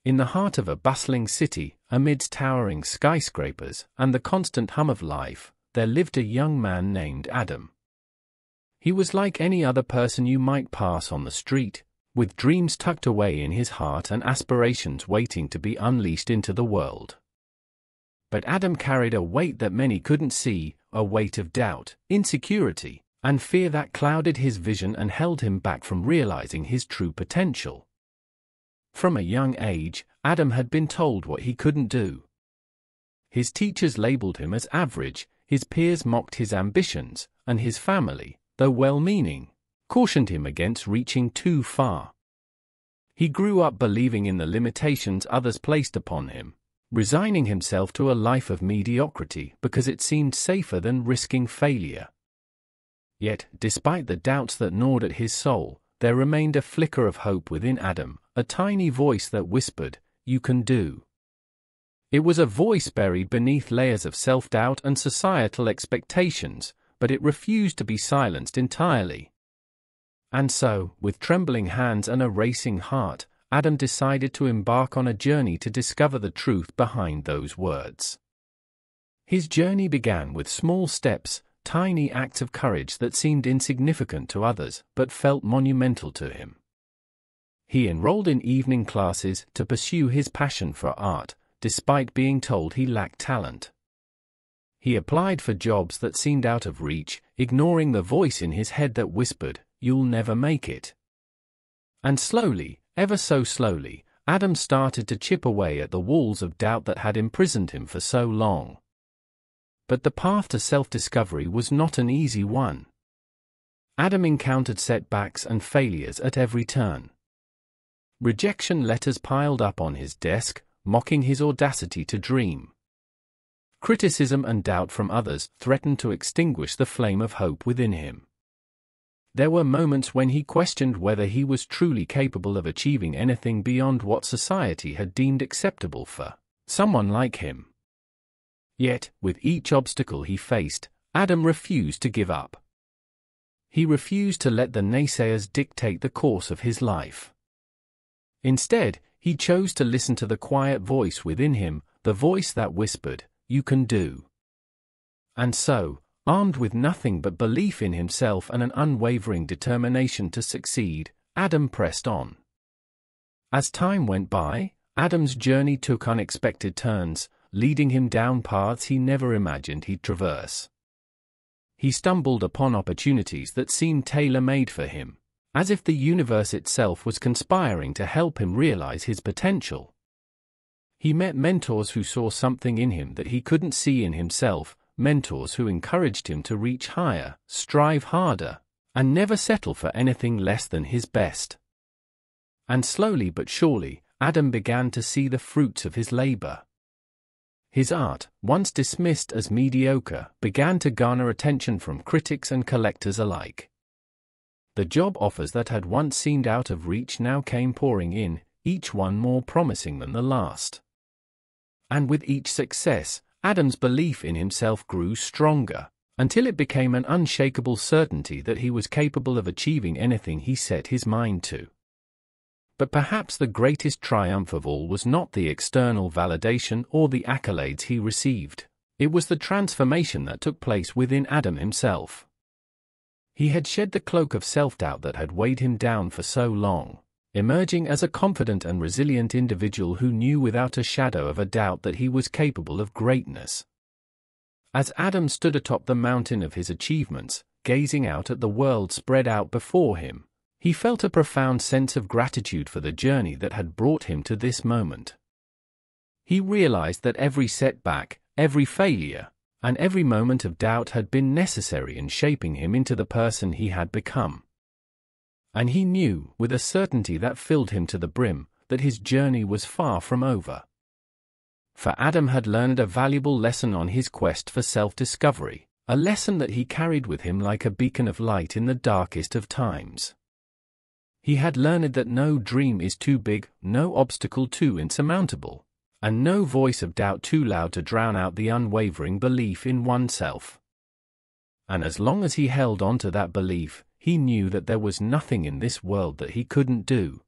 In the heart of a bustling city, amidst towering skyscrapers and the constant hum of life, there lived a young man named Adam. He was like any other person you might pass on the street, with dreams tucked away in his heart and aspirations waiting to be unleashed into the world. But Adam carried a weight that many couldn't see, a weight of doubt, insecurity, and fear that clouded his vision and held him back from realizing his true potential. From a young age, Adam had been told what he couldn't do. His teachers labeled him as average, his peers mocked his ambitions, and his family, though well-meaning, cautioned him against reaching too far. He grew up believing in the limitations others placed upon him, resigning himself to a life of mediocrity because it seemed safer than risking failure. Yet, despite the doubts that gnawed at his soul, there remained a flicker of hope within Adam, a tiny voice that whispered, "You can do." It was a voice buried beneath layers of self-doubt and societal expectations, but it refused to be silenced entirely. And so, with trembling hands and a racing heart, Adam decided to embark on a journey to discover the truth behind those words. His journey began with small steps, tiny acts of courage that seemed insignificant to others but felt monumental to him. He enrolled in evening classes to pursue his passion for art, despite being told he lacked talent. He applied for jobs that seemed out of reach, ignoring the voice in his head that whispered, "You'll never make it." And slowly, ever so slowly, Adam started to chip away at the walls of doubt that had imprisoned him for so long. But the path to self-discovery was not an easy one. Adam encountered setbacks and failures at every turn. Rejection letters piled up on his desk, mocking his audacity to dream. Criticism and doubt from others threatened to extinguish the flame of hope within him. There were moments when he questioned whether he was truly capable of achieving anything beyond what society had deemed acceptable for someone like him. Yet, with each obstacle he faced, Adam refused to give up. He refused to let the naysayers dictate the course of his life. Instead, he chose to listen to the quiet voice within him, the voice that whispered, "You can do." And so, armed with nothing but belief in himself and an unwavering determination to succeed, Adam pressed on. As time went by, Adam's journey took unexpected turns, leading him down paths he never imagined he'd traverse. He stumbled upon opportunities that seemed tailor-made for him, as if the universe itself was conspiring to help him realize his potential. He met mentors who saw something in him that he couldn't see in himself, mentors who encouraged him to reach higher, strive harder, and never settle for anything less than his best. And slowly but surely, Adam began to see the fruits of his labor. His art, once dismissed as mediocre, began to garner attention from critics and collectors alike. The job offers that had once seemed out of reach now came pouring in, each one more promising than the last. And with each success, Adam's belief in himself grew stronger, until it became an unshakable certainty that he was capable of achieving anything he set his mind to. But perhaps the greatest triumph of all was not the external validation or the accolades he received. It was the transformation that took place within Adam himself. He had shed the cloak of self-doubt that had weighed him down for so long, emerging as a confident and resilient individual who knew without a shadow of a doubt that he was capable of greatness. As Adam stood atop the mountain of his achievements, gazing out at the world spread out before him, he felt a profound sense of gratitude for the journey that had brought him to this moment. He realized that every setback, every failure, and every moment of doubt had been necessary in shaping him into the person he had become. And he knew, with a certainty that filled him to the brim, that his journey was far from over. For Adam had learned a valuable lesson on his quest for self-discovery, a lesson that he carried with him like a beacon of light in the darkest of times. He had learned that no dream is too big, no obstacle too insurmountable, and no voice of doubt too loud to drown out the unwavering belief in oneself. And as long as he held on to that belief, he knew that there was nothing in this world that he couldn't do.